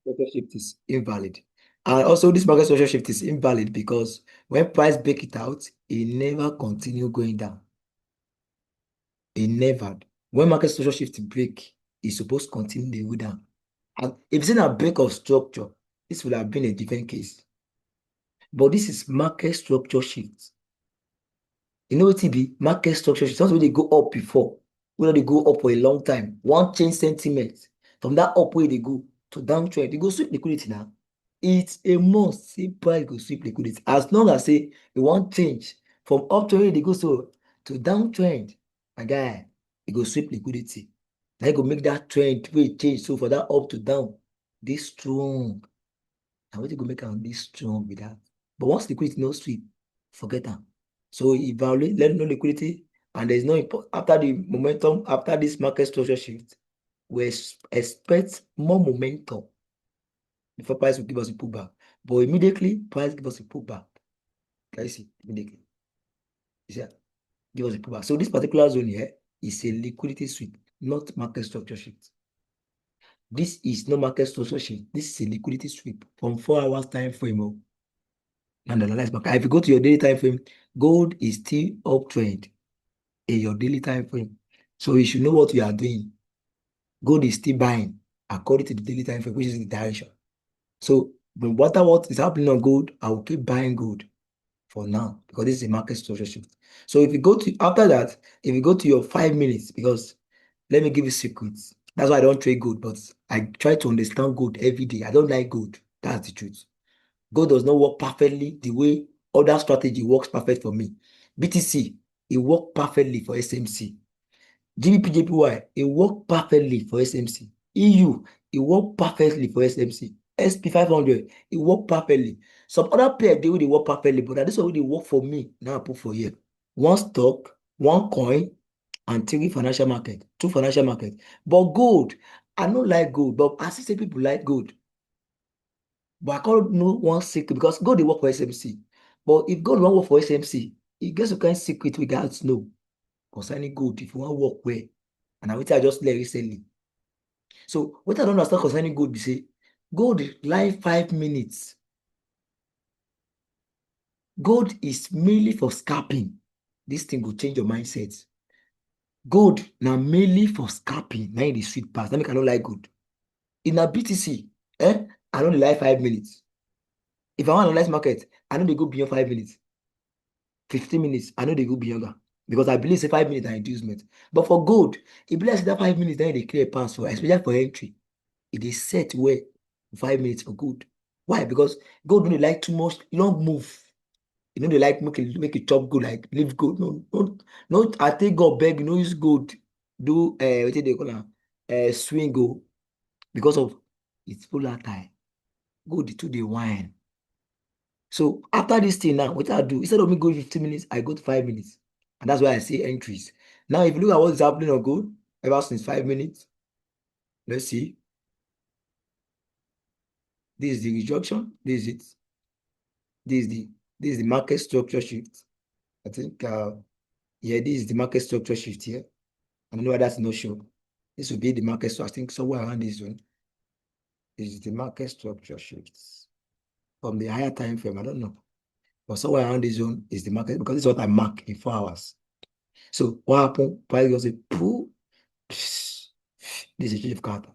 structure shift is invalid. And also, this market structure shift is invalid because when price break it out, it never continue going down. It never. When market structure shift break, it's supposed to continue the way down. And if it's in a break of structure, this would have been a different case. But this is market structure shift. You know what it be? Market structure shift. Sometimes they go up before. Whether they go up for a long time. One change sentiment. From that up where they go to downtrend, they go sweep liquidity now. It's a must. See price go sweep liquidity. As long as say you want change from uptrend, they go to downtrend. My guy, it go sweep liquidity. Now you go make that trend wey change. So for that up to down, this strong. Now what you go make am this strong with that? But once liquidity no sweep, forget am. So evaluate, let no liquidity, and there's no after the momentum, after this market structure shift, we expect more momentum before price will give us a pullback. But immediately, price give us a pullback. Can you see? Immediately. You see, give us a pullback. So this particular zone here is a liquidity sweep, not market structure shift. This is no market structure shift. This is a liquidity sweep from 4 hours time frame. And analyze market. If you go to your daily time frame, gold is still uptrend in your daily time frame. So you should know what you are doing. Gold is still buying according to the daily time frame, which is the direction. So no matter what is happening on gold, I will keep buying gold for now because this is a market structure shift. So if you go to after that, if you go to your 5 minutes, because let me give you secrets. That's why I don't trade gold, but I try to understand gold every day. I don't like gold. That's the truth. Gold does not work perfectly the way other strategy works perfect for me. BTC, it worked perfectly for SMC. GBP it worked perfectly for SMC. EU, it worked perfectly for SMC. SP500, it worked perfectly. Some other pair, they will work perfectly, but this one they work for me. Now I put for here. One stock, one coin, and three financial market, two financial market. But gold, I don't like gold, but I see say people like gold. But I can't know one secret because God dey work for SMC. But if God wan work for SMC, e get some kind secret we gats know concerning gold if you wan work well. And na wetin I just learn recently. So wetin I don understand concerning gold be say gold like 5 minutes. Gold is mainly for scalping. This thing go change your mindset. Gold na mainly for scalping. Na im dey sweet pass. Na make I no like gold. If na BTC, I no dey like 5 minutes. If I wan analyze market, I no dey go beyond 5 minutes. 15 minutes, I know they go beyond that because I believe say 5 minutes are inducement. But for gold, it be like say that 5 minutes, then they clear pass for, especially for entry. It is set where 5 minutes for gold. Why? Because gold don't like too much long move. You know, they like make it chop gold, like leave gold. No, no, I take God beg, you know, use gold, do what they call swing gold because of it's volatile. Gold to the wine. So after this thing now, what I do, instead of me going 15 minutes, I go to 5 minutes. And that's why I say entries. Now, if you look at what is happening on gold, ever since 5 minutes, let's see. This is the rejection. This is it. This is the market structure shift. I think yeah, this is the market structure shift here. I don't know why that's not show. This will be the market structure. I think somewhere around this one is the market structure shifts from the higher time frame. I don't know. But somewhere around this zone is the market because this is what I mark in 4 hours. So what happened? Price was a pull. This is a change of character.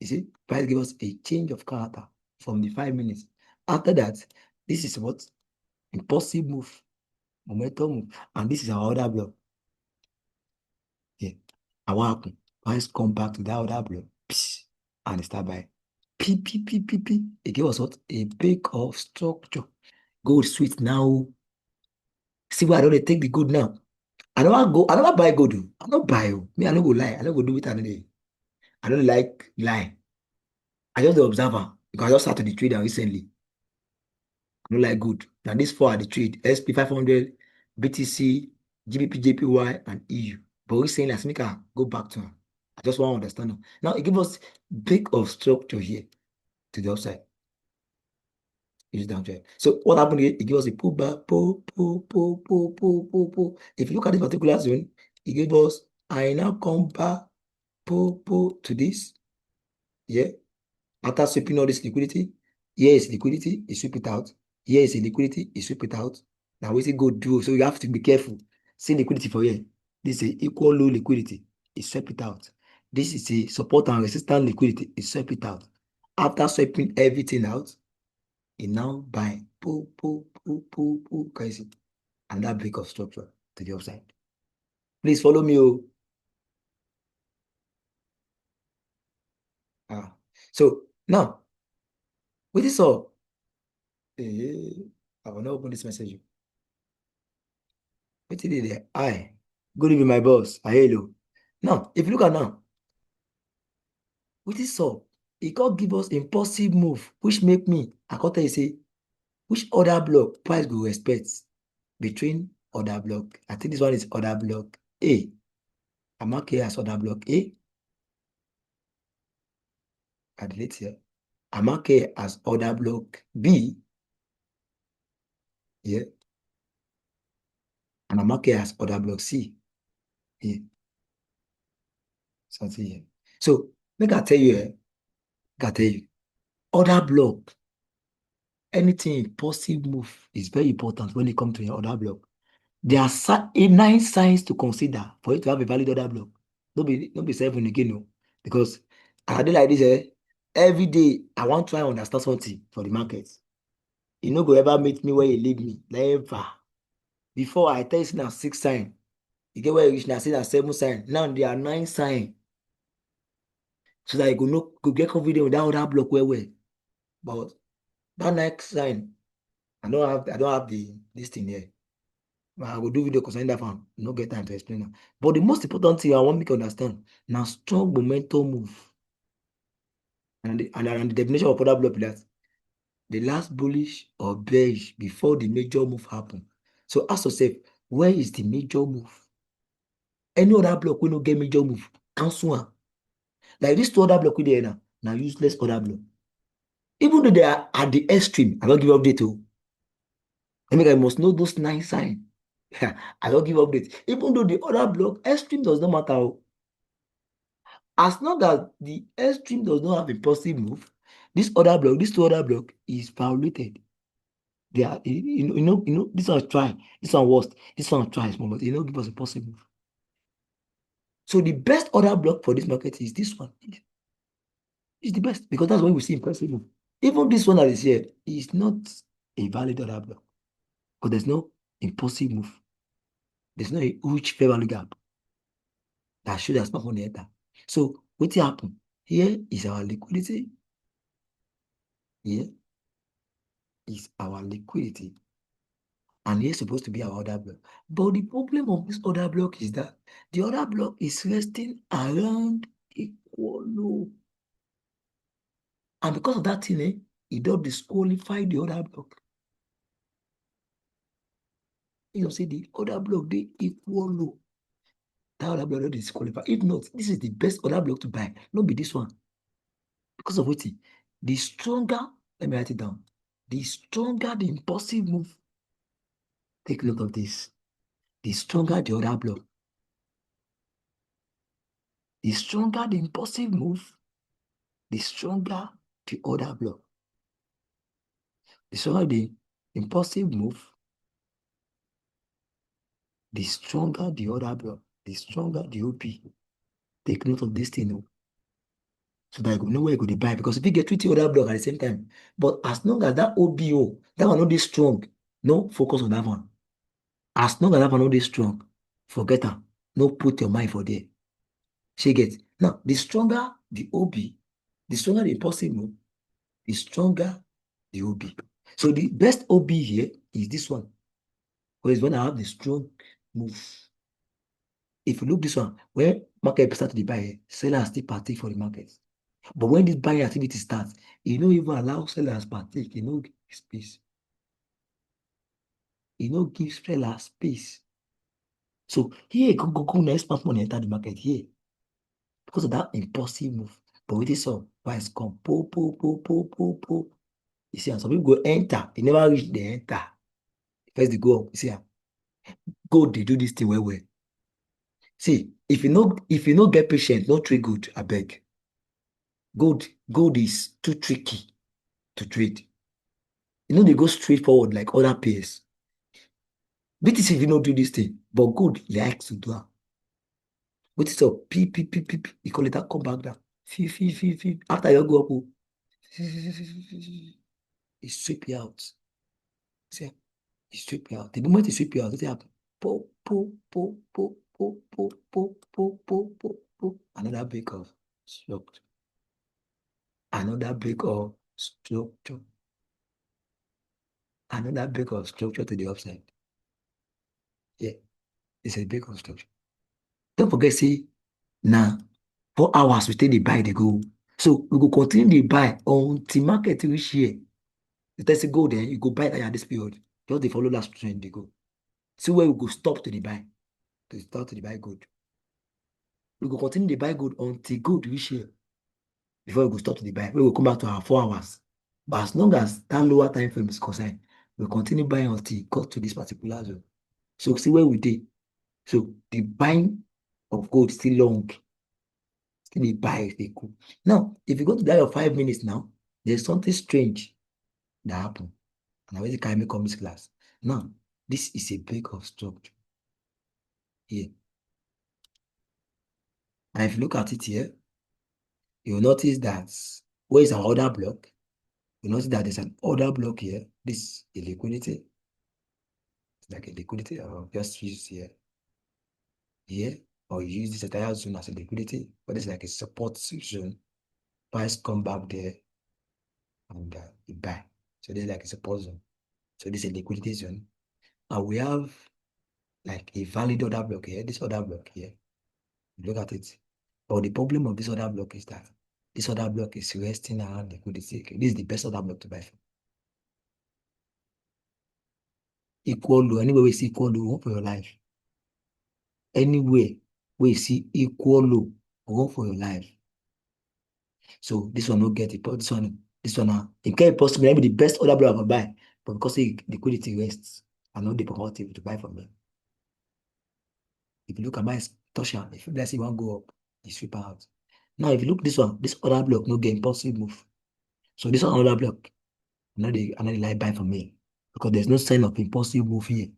You see, price give us a change of character from the 5 minutes. After that, this is what impulsive move, momentum move, and this is our other block. Yeah. And what happened? Price come back to that other block, and start by P. It gave us what a break of structure. Gold sweet now. See why I don't take the gold now. I never buy gold. I don't buy. Me, I don't go lie. I don't go do it another day. I don't like lie. I just the observer because I just started the trader recently. I don't like good. Now this four are the trade SP500, BTC, GBP, and EU. But we're saying let's make her go back to her. I just want to understand her. Now it gives us big of structure here to the upside. It's down there. So what happened here? It gives us a pullback, pull. If you look at this particular zone, it gives us I now come back, pull to this. Yeah. After sweeping all this liquidity, here is liquidity, you sweep it out. Here is a liquidity, you sweep it out. Now we see go do. So you have to be careful. See liquidity for here. This is a equal low liquidity, you sweep it out. This is a support and resistance liquidity, you sweep it out. After sweeping everything out, you now buy. Pull, pull, pull, pull, pull. Crazy. And that break of structure to the upside. Please follow me. Oh. Ah. So now, with this all, I will not open this message. What did it there? Hi. Good evening, my boss. Hello. Now, if you look at now, with this all, it can't give us impulsive move, which make me, I can't tell you, say, which other block price go respect between other block. I think this one is other block A. I'm mark here as other block A. I delete here. I mark here as other block B. Yeah. And I mark here as other block C. Here. Something here. So, make I tell you, other block, anything impulsive move is very important when it comes to your other block. There are 9 signs to consider for you to have a valid order block. Don't be 7 again, no. Because I do like this, every day I want to try and understand something for the market. You no go ever meet me where you leave me. Never. Before I tell you now 6 sign. You get where you reach now, say now 7 sign. Now there are 9 sign. So that you go get confident with that other block well. But that next sign, I don't have this thing here. I will do video concerning that one. No get time to explain now. But the most important thing I want make you understand now strong momentum move. And the definition of other block be that the last bullish or bearish before the major move happen. So ask yourself, where is the major move? Any other block will not get major move. Cancel one. Like this two other block we there now useless other block. Even though they are at the extreme, I don't give update to. I mean, I must know those 9 signs. I don't give update. Even though the other block, extreme does not matter. As long as the extreme does not have a positive move, this two other block is violated. They are, this one try, this one worst, this one try small, but give us a positive move. So the best other block for this market is this one. It's the best because that's when we see impressive move. Even this one that is here is not a valid order block because there's no impulsive move. There's no a huge fair value gap that should have sparked on the enter. So what happen? Here is our liquidity. Here is our liquidity. And here's supposed to be our other block. But the problem of this other block is that the other block is resting around equal low. And because of that thing, it does disqualify the other block. You see, the other block, they equal low. That other block is disqualified. If not, this is the best other block to buy. Not be this one. Because of what? The stronger, let me write it down. The stronger the impulsive move. Take a look of this. The stronger the other block. The stronger the impulsive move, the stronger the other block. The stronger the impulsive move, the stronger the other block, the stronger the OP. Take note of this thing. So that you know where you go to buy. Because if you get 20 other block at the same time, but as long as that OBO, that one not this strong, no focus on that one. As long as that one not this strong, forget them. No put your mind for there. She gets now the stronger the OB, the stronger the impulsive move, the stronger the OB. So the best OB here is this one. Because when I have the strong move. If you look this one, when market start to buy, sellers still partake for the market. But when this buying activity starts, you don't even allow sellers partake. You know, give space. You know, give sellers space. So here, go next money enter the market here because of that impulsive move. But with this one, price come, po. You see, and some people go enter, they never reach the enter. First they go up, you see, go they do this thing well. See, if you know get patient, no trade good, I beg. Gold is too tricky to trade. You know, they go straight forward like other pairs. BTC if you not do this thing, but gold likes to do am. What is up? P. You call it that come back down. Fee. After you go up, oh, it sweep you out. See, it sweep you out. The moment it sweep you out, what happen? Po. Another break of structure. Another break of structure. Another break of structure to the upside. Yeah, it's a break of structure. Don't forget, see, now 4 hours we take the buy, they go. So we go continue the buy until market reach here. The test go there, you go buy that at this period. Just they follow last trend, they go. See where we go stop to the buy. To start to the buy good. We go continue the buy good until good reach here. Before we go stop to the buy. We will come back to our 4 hours. But as long as that lower time frame is concerned, we'll continue buying until it got to this particular zone. So see where we did. So the buying of gold still long. Still the buy, they cool. Now, if you go to that of 5 minutes now, there's something strange that happened. And I already carry me come this class. Now, this is a break of structure here. And if you look at it here, you'll notice that where is our order block? You notice that there's an order block here. This is liquidity. It's like a liquidity. I'll just use here, or you use this entire zone as a liquidity, but it's like a support zone. Price come back there and you buy. So there's like a support zone. So this is a liquidity zone. And we have like a valid order block here, this order block here. Look at it. But the problem of this order block is that this order block is resting around liquidity. Okay, this is the best order block to buy from. Equal low, anywhere we see equal low, run for your life. Anywhere we see equal low, run for your life. So this one no get it, but this one it can possibly maybe the best order block I can buy, but because the liquidity rests, I know the promotive to buy from them. If you look at my torsion, if let's say one go up, you sweep out. Now if you look this one, this other block no get impulsive move. So this one other block, another like buy from me because there's no sign of impulsive move here.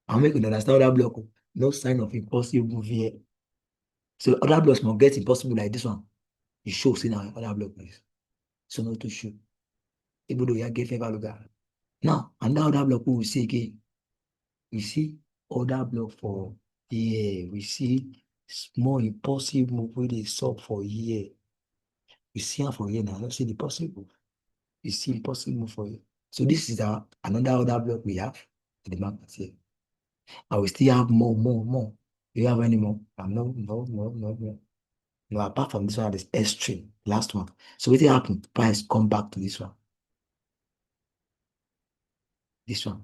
I'm making understand other block. No sign of impulsive move here. So other blocks must get impossible like this one. You show see now other block is. So not to show. Even though you get favor look at. Now another other block we will see again. We see other block for here. We see small impulsive move wey dey sup for here. You see am for here now. Let's see the possible. You see impossible for here. So this is another other block we have in the market here. And we still have more. Do you have any more? No. No, apart from this one, this S3, last one. So what happened? Price come back to this one. This one.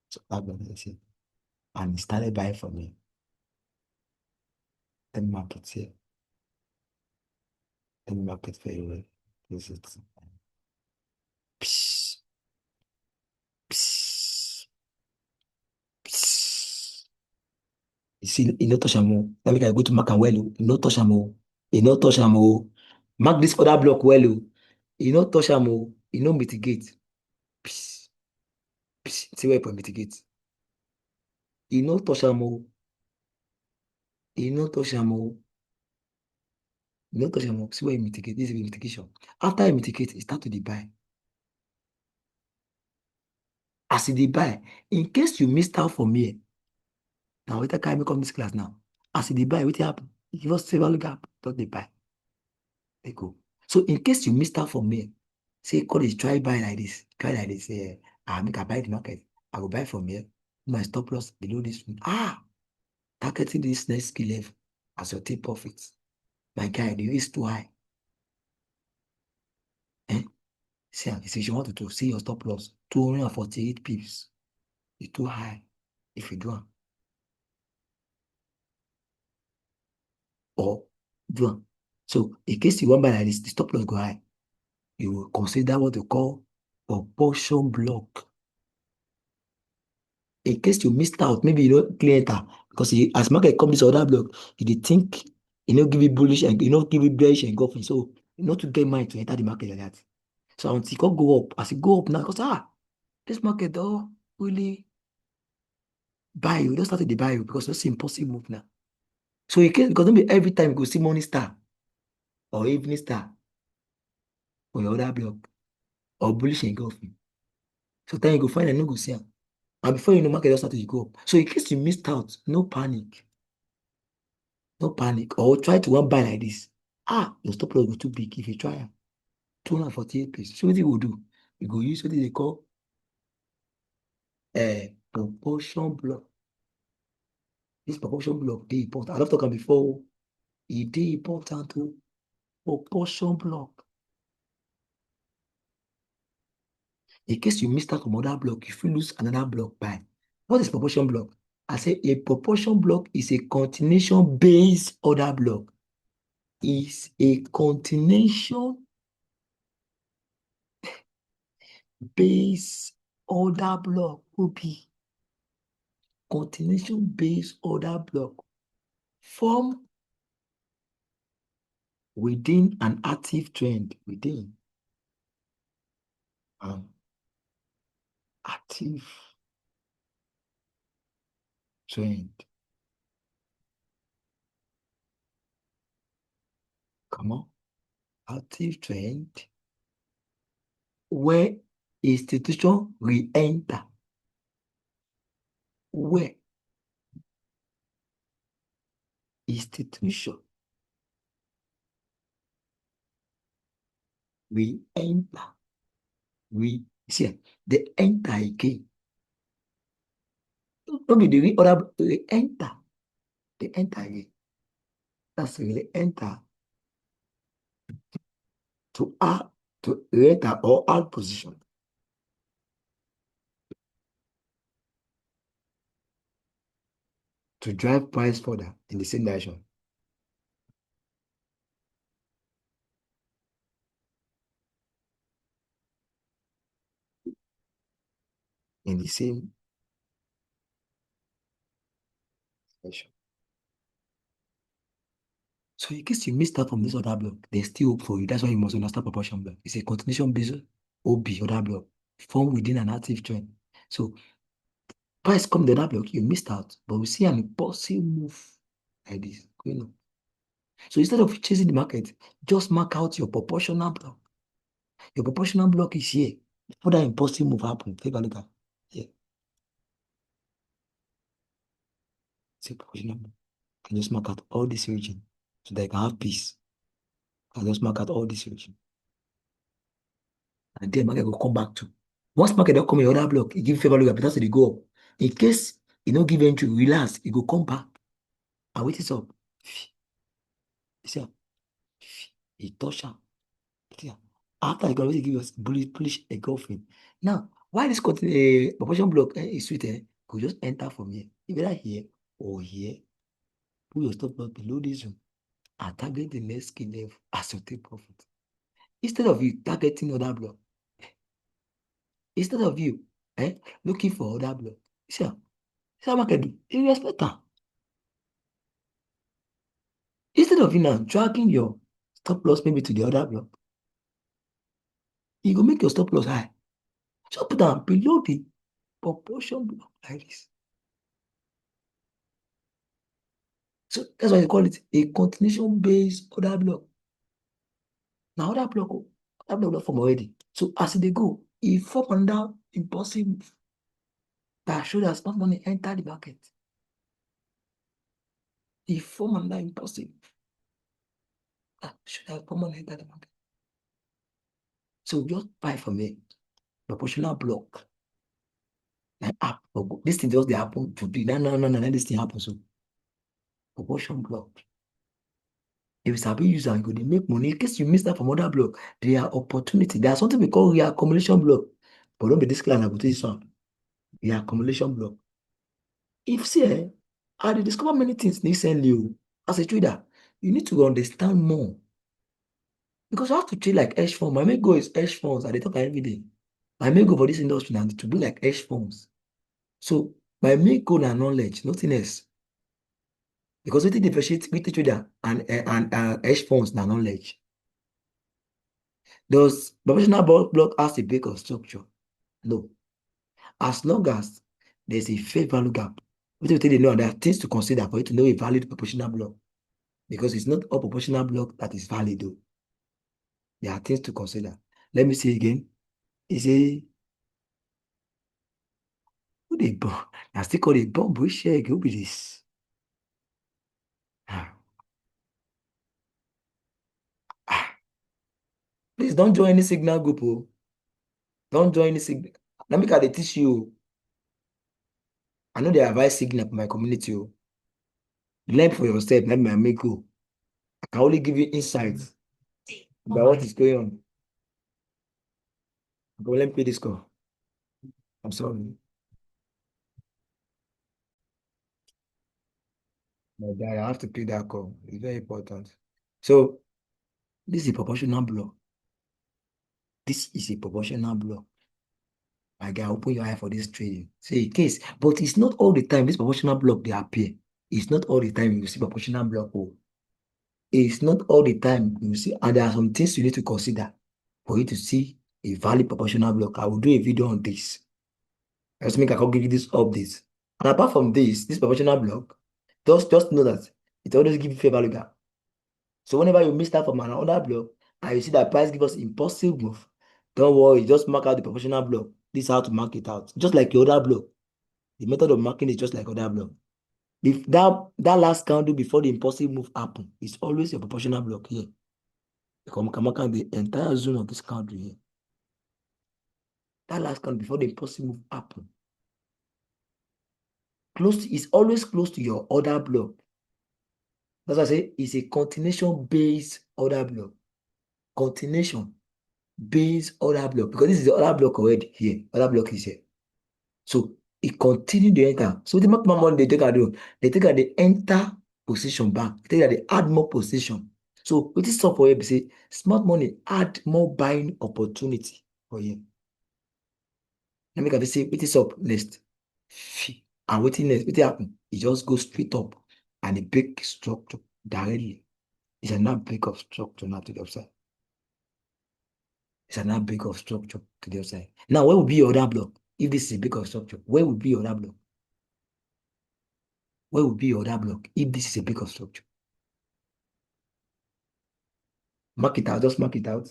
So that one, let's see. And it started buying from me. Let me map it here. Let me map it very well. This is psh, psh, psh. You see, you no touch am o. Let me go to mark am well o. You no touch am o. You no touch am o. Mark this other block well o. You no touch am o. You no mitigate. Psh, see where you mitigate. You no touch am o. You no touch am o. You no touch am o. See where you mitigate. This is the mitigation. After you mitigate, you start to dey buy. As you dey buy, in case you missed out from here, now wetin carry me come this class now? As you dey buy, wetin happen? You give us several gap, just dey buy. Dey go. So in case you missed out from here, say college try buy like this, say make I buy the market. I go buy from here. My stop loss below this one. Targeting this next skill level as your take profits. My guy, the risk too high. See, if you want to see your stop loss, 248 pips. It's too high if you do am. Or do am. So in case you want buy like this, the stop loss go high. You will consider what you call proportion block. In case you missed out, maybe you don't clear enter because as market come this other block, you dey think Give it bullish and give it bearish engulfing. So not to get mind to enter the market like that. So until it can go up, as it go up now, because this market don't really buy you, don't start to buy you because it's impossible move now. So you can't because don't be every time you go see morning star or evening star or your other block or bullish engulfing. So then you go find and no go see am. And before you know, market just start to go up. So in case you missed out, no panic. No panic. Or try to one buy like this. Your stop loss go too big if you try am. 248 piece. So what you will do? You go use what they call a proportion block. This proportion block dey important. I don't talk am before. E dey important to proportion block. In case you missed out from other block, if you lose another block by. What is proportion block? I say a proportion block is a continuation based order block. Is a continuation based order block. OB. Continuation based order block formed within an active trend. Within an active trend. Come on. Active trend where institution re-enter. Where institution re-enter. See, they enter again. Don't be the re-order, they enter. They enter again. That's really enter to add to enter or add position to drive price further in the same direction. In the same direction. So in case you missed out from this other block, there's still hope for you. That's why you must understand proportion block. It's a continuation based OB other block formed within an active trend. So price come the other block, you missed out, but we see an impulsive move like this going on. So instead of chasing the market, just mark out your proportional block. Your proportional block is here. For that impulsive move happen, take a look at here. See proportional block. You can just mark out all this region so that you can have peace. You can just mark out all this region. And then market will come back to. Once market don't come in other block, it give favor look at they go up. In case you don't give entry, relax, it go come back. And wait it up. You see, it touch am. Yeah. After I can already give us bullish engulfing. Now, why this proportion block is sweet? Could just enter from here. Either here or here. Put your stop loss below this one and target the next key level as your take profit. Instead of you targeting other block, instead of you looking for other block, see how market do? You respect that. Instead of you now dragging your stop loss maybe to the other block, you go make your stop loss high. So put down below the proportion block like this. So that's why they call it a continuation based order block. Now other block form already. So as they go, it form another impulsive move that show that smart money enter the market. It form another impulsive that show that smart money enter the market. So just buy from it. Proportional block. Like this thing just they happen to be. No, this thing happens. So proportion block. If it's sabi use am, you go dey make money. In case you miss that from other block, there are opportunity. There are something we call reaccumulation block. But don't be this clear, I go tell you something. Reaccumulation block. If see, I dey discover many things recently. As a trader, you need to understand more. Because you have to trade like hedge fund. My main goal is hedge funds. I dey talk am every day. My main goal for this industry now to be like hedge funds. So my main goal na knowledge, nothing else. Because we differentiate with each other and hedge funds na knowledge. Does professional block has a break of structure? No. As long as there's a fair value gap, we take they know there are things to consider for you to know a valid proportional block. Because it's not all proportional block that is valid though. There are things to consider. Let me say again. He say, who they bomb? I still call it bomb. We share. Who be this? Ah, ah. Please don't join any signal group. Oh. Don't join any signal. Let me they teach you. I know they advise signal for my community. Oh. Learn for yourself. Let me make go. I can only give you insights about what is going on. Go let me pay this call. I'm sorry. My guy, I have to pay that call. It's very important. So this is a proportional block. This is a proportional block. My guy, open your eye for this trading. Say case, but it's not all the time this proportional block they appear. It's not all the time you see proportional block. Oh, it's not all the time you see, and there are some things you need to consider for you to see a valid proportional block. I will do a video on this. Just make I can give you this update. And apart from this proportional block, just know that it always give you fair value gap. So whenever you miss that from another block and you see that price give us impulsive move, don't worry, just mark out the proportional block. This is how to mark it out. Just like your other block. The method of marking is just like other block. If that last candle before the impulsive move happen, it's always a proportional block here. You can mark out the entire zone of this candle here. That last candle before the impulsive move happen. It's always close to your other block. That's why I say it's a continuation based order block. Continuation based order block. Because this is the other block already here. Other block is here. So it continued to enter. So the maximum money they take at do, they take at the enter position back. They take at the add more position. So with this stuff for you, say smart money add more buying opportunity for you. Let me can say it is up next. And waiting next, what happen? It just goes straight up and it break structure directly. It's another break of structure now to the upside. It's another break of structure to the upside. Now, where will be your other block? If this is a break of structure, where will be your other block? Where will be your other block if this is a break of structure? Mark it out, just mark it out.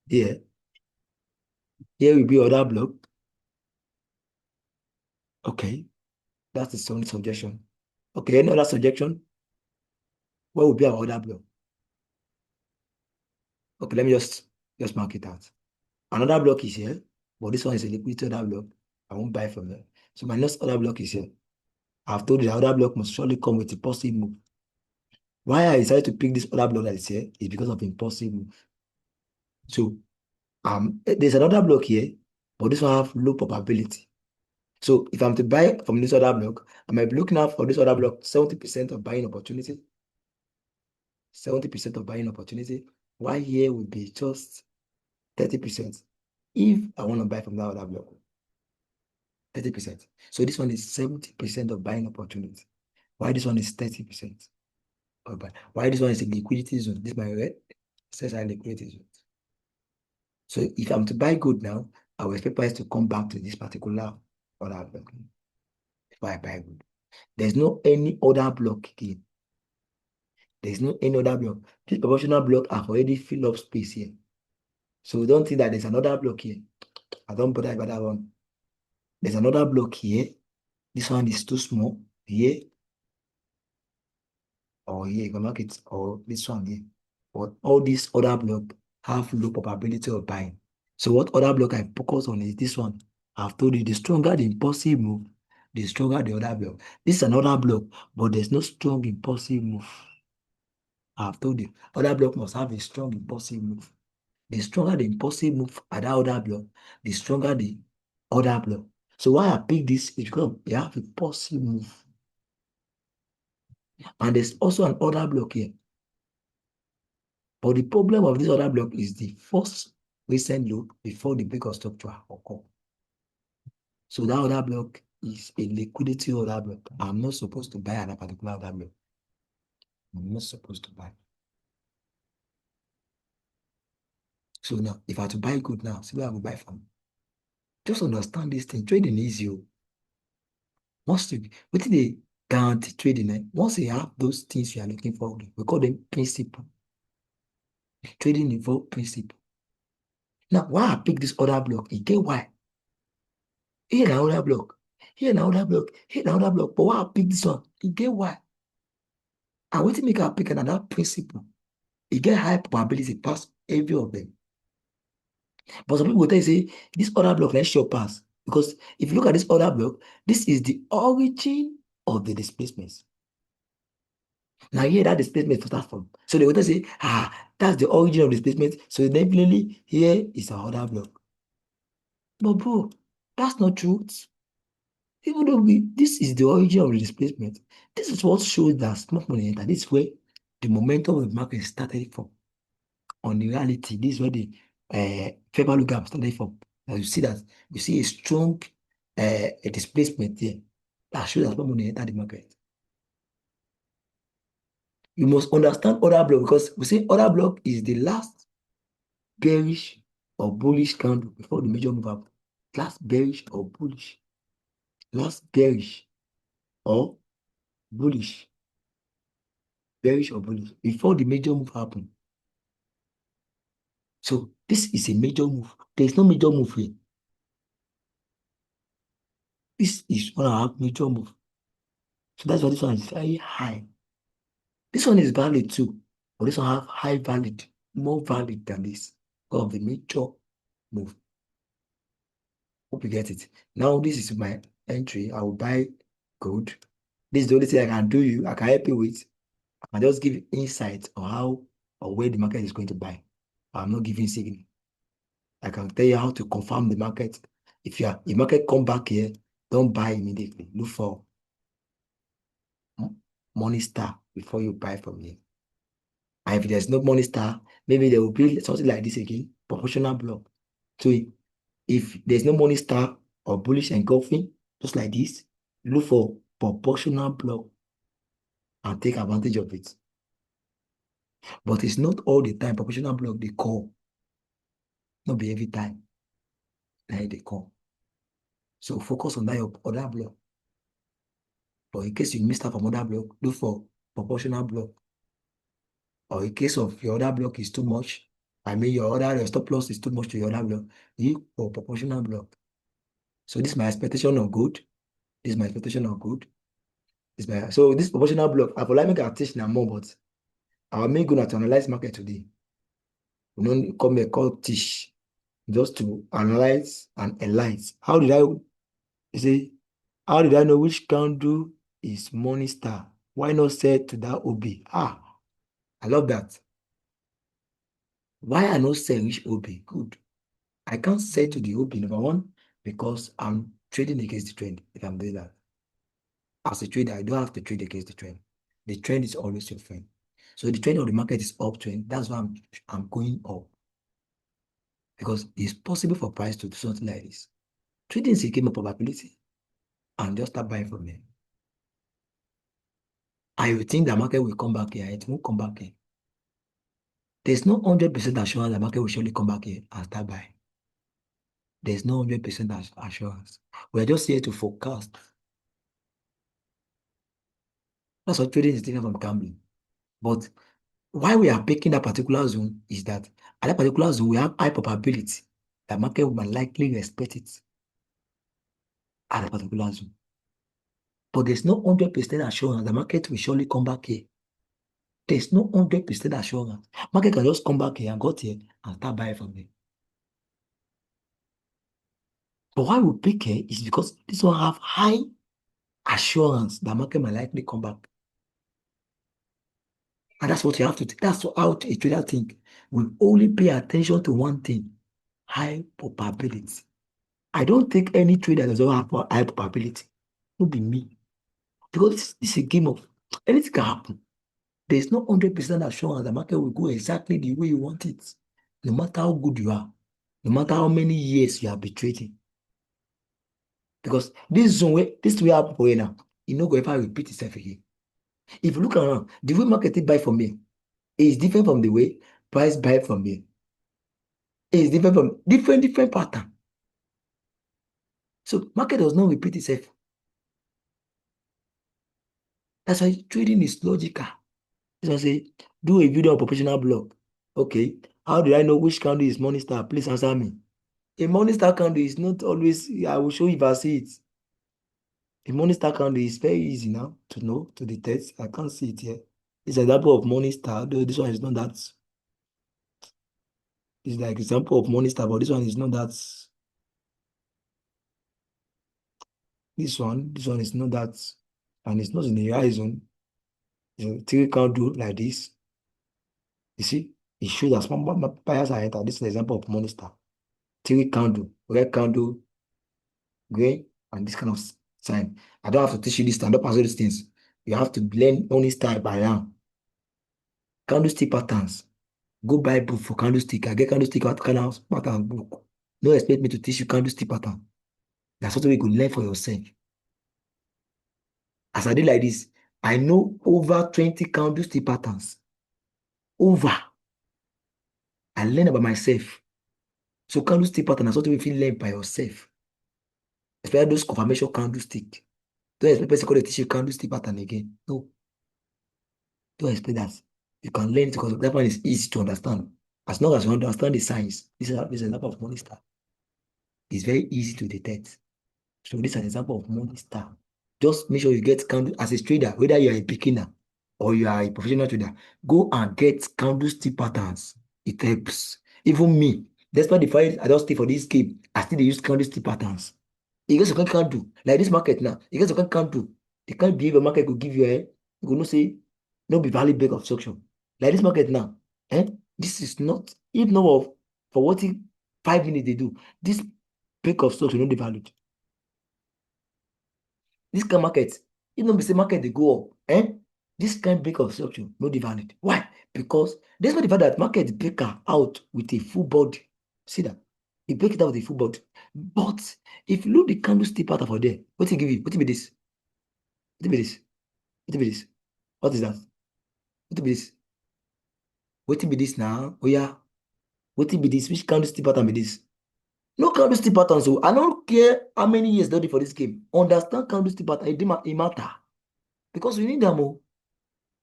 Here. Here will be your other block. Okay. That's the only suggestion. Okay, any other suggestion? Where will be our other block? Okay, let me just mark it out. Another block is here, but this one is a liquidity other block. I won't buy from there. So my next other block is here. I've told you the other block must surely come with a positive move. Why I decided to pick this other block that is here is because of impulsive move. So there's another block here, but this one have low probability. So if I'm to buy from this other block, I might be looking out for this other block 70% of buying opportunity. 70% of buying opportunity. Why here would be just 30% if I want to buy from that other block. 30%. So this one is 70% of buying opportunity. Why this one is 30%? Why this one is a liquidity zone? This my red says a liquidity zone. So if I'm to buy good now, I will expect price to come back to this particular other block before I buy good. There's no any other block again. There's no any other block. This proportional block have already filled up space here. So don't think that there's another block here. I don't bother about that one. There's another block here. This one is too small. Here or here, you can mark it, or this one here. But all these other block have low probability of buying. So what other block I focus on is this one. I've told you the stronger the impulsive move, the stronger the other block. This is another block, but there's no strong impulsive move. I've told you, other block must have a strong impulsive move. The stronger the impulsive move at that other block, the stronger the other block. So why I pick this is because they have a impulsive move. And there's also an other block here. But the problem of this order block is the first recent low before the break of structure occur. So that order block is a liquidity order block. I'm not supposed to buy at a particular order block. I'm not supposed to buy. So now, if I have to buy good now, see where I will buy from. Just understand this thing. Trading is you. Once you, what they guarantee trading, once you have those things you are looking for, we call them principle. Trading involves principle. Now, why I pick this other block? You get why? Here another block. Here another block. Here another block. But why I pick this one? You get why? I want to make I pick another principle. You get high probability pass every of them. But some people will tell you, say, this other block, let's show pass. Because if you look at this other block, this is the origin of the displacements. Now here that displacement starts from. So they will say, that's the origin of displacement. So definitely here is another block. But bro, that's not true. Even though this is the origin of the displacement, this is what shows that smart money enter. This is where the momentum of the market started from. On the reality, this is where the fair value gap started from. Now you see that you see a strong a displacement here that shows that smart money enter the market. You must understand other block because we say other block is the last bearish or bullish candle before the major move up. Last bearish or bullish. Last bearish or bullish. Bearish or bullish before the major move happen. So this is a major move. There is no major move here. This is one and a half major move. So that's why this one is very high. This one is valid too, but this one have high valid, more valid than this because of the major move. Hope you get it. Now this is my entry. I will buy gold. This is the only thing I can do you. I can help you with. I can just give insight on how or where the market is going to buy. I'm not giving signal. I can tell you how to confirm the market. If market come back here, don't buy immediately. Look for money star before you buy from here. And if there's no money star, maybe there will be something like this again, proportional block. So if there's no money star or bullish engulfing, just like this, look for proportional block and take advantage of it. But it's not all the time proportional block they call. Not be every time that they call. So focus on that your other block. But in case you missed out from other block, look for proportional block. Or in case of your other block is too much, I mean your stop loss is too much to your other block, you for proportional block. So this is my expectation of good. This is my expectation of good. So this proportional block, I would like make a teach now more, but I will make good to analyze market today. We don't come here call teach just to analyze and enlighten. How did I say? How did I know which candle is money star? Why not sell to that OB? I love that. Why I not sell which OB? Good. I can't sell to the OB, number one, because I'm trading against the trend if I'm doing that. As a trader, I don't have to trade against the trend. The trend is always your friend. So the trend of the market is uptrend. That's why I'm going up. Because it's possible for price to do something like this. Trading is a game of probability. And just start buying from them. I will think the market will come back here. It won't come back here. There's no 100% assurance the market will surely come back here and start buying. There's no 100% assurance. We're just here to forecast. That's what trading is different from gambling. But why we are picking that particular zone is that at that particular zone, we have high probability that market will likely respect it at a particular zone. But there's no 100% assurance the market will surely come back here. There's no 100% assurance. Market can just come back here and got here and start buying from there. But why we pick here is because this one have high assurance that market might likely come back. And that's what you have to, that's how a trader think. We only pay attention to one thing, high probability. I don't take any trader that doesn't have high probability. It will be me. Because this is a game of anything can happen. There's no 100% assurance the market will go exactly the way you want it, no matter how good you are, no matter how many years you have been trading. Because this zone where this way up for now, it no go ever repeat itself again. If you look around, the way market take buy from me is different from the way price buy from me. It's different from different pattern. So market does not repeat itself. That's why trading is logical. This one say, do a video on professional blog. Okay, how do I know which candle is morning star? Please answer me. A morning star candle is not always, I will show you if I see it. A morning star candle is very easy now to know, to detect. I can't see it here. It's an example of morning star, though this one is not that. It's like example of morning star, but this one is not that. This one is not that, and it's not in the horizon. Three candle like this. You see, it shows that small buyers are entered. This is an example of morning star. Three candle, red candle, green, and this kind of sign. I don't have to teach you this stand up as all these things. You have to learn only style by now. Candlestick patterns. Go buy book for candlestick. I get candlestick pattern book. No expect me to teach you candlestick pattern. That's something you could learn for yourself. As I did like this, I know over 20 candlestick patterns. Over. I learn about myself. So candlestick pattern is something you feel learn by yourself. Especially those confirmation candlestick. Don't expect person to teach you candlestick pattern again. No, don't expect that. You can learn it because that one is easy to understand. As long as you understand the science, this is an example of money star. It's very easy to detect. So this is an example of money star. Just make sure you get candle as a trader, whether you are a beginner or you are a professional trader, go and get candlestick patterns. It helps. Even me, despite the fact I don't stay for this game, I still dey use candlestick patterns. You guys can't do like this market now. You guys can't do. The kind of behavior market will give you, you go no say, no be valid break of structure. Like this market now, this is not, if not of for what 5 minutes they do, this break of structure no dey valid. This kind of market, if not be say market they go up, this kind break of structure no dey valid. Why? Because despite the fact that market break out with a full body, see that it break it out with a full body. But if you look the candlestick pattern for there, what it give you? What it be this? What it be this? What it be this? What is that? What it be this? What it be this now? Oh yeah. What it be this? Which candlestick pattern be this? No candlestick pattern. So I don't care how many years they do for this game. Understand candlestick pattern. It matter because we need them. Oh.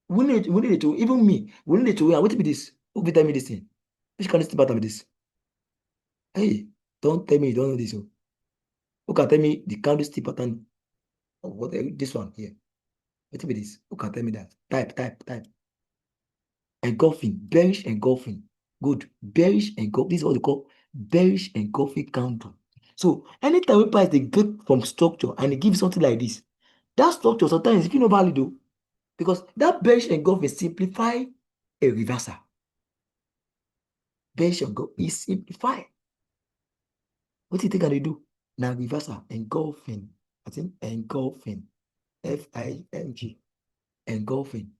We need it to even me. We need it to. What it be this? Who be tell me this thing? Which candlestick pattern be this? Hey, don't tell me you don't know this. Oh. Who can tell me the candlestick pattern of what this one here? What it be this? Who can tell me that? Type. Engulfing, bearish engulfing. Good. Bearish engulfing. This is what they call bearish engulfing candle. So anytime we price they get from structure and it gives something like this, that structure sometimes if you know valid though, because that bearish engulfing simplify a reversal. Bearish engulfing is simplify. What do you think I do? Now reversal, engulfing. I think engulfing. FING. Engulfing.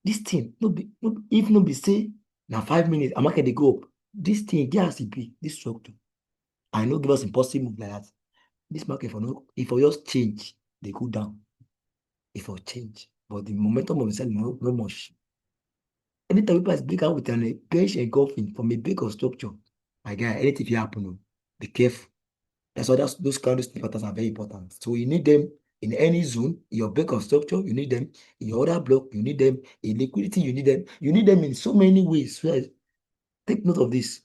This thing, if no be say, now 5 minutes, a market they go up. This thing, get as it be, this structure. I know give us impossible move like that. This market for no, if for just change, they go down. If for change. But the momentum of the selling no much. Anytime we pass break out with an bearish engulfing from a break of structure, my guy, anything if happen, be careful. That's why those candlestick patterns are very important. So you need them in any zone, in your break of structure, you need them. In your other block, you need them. In liquidity, you need them. You need them in so many ways. So take note of this.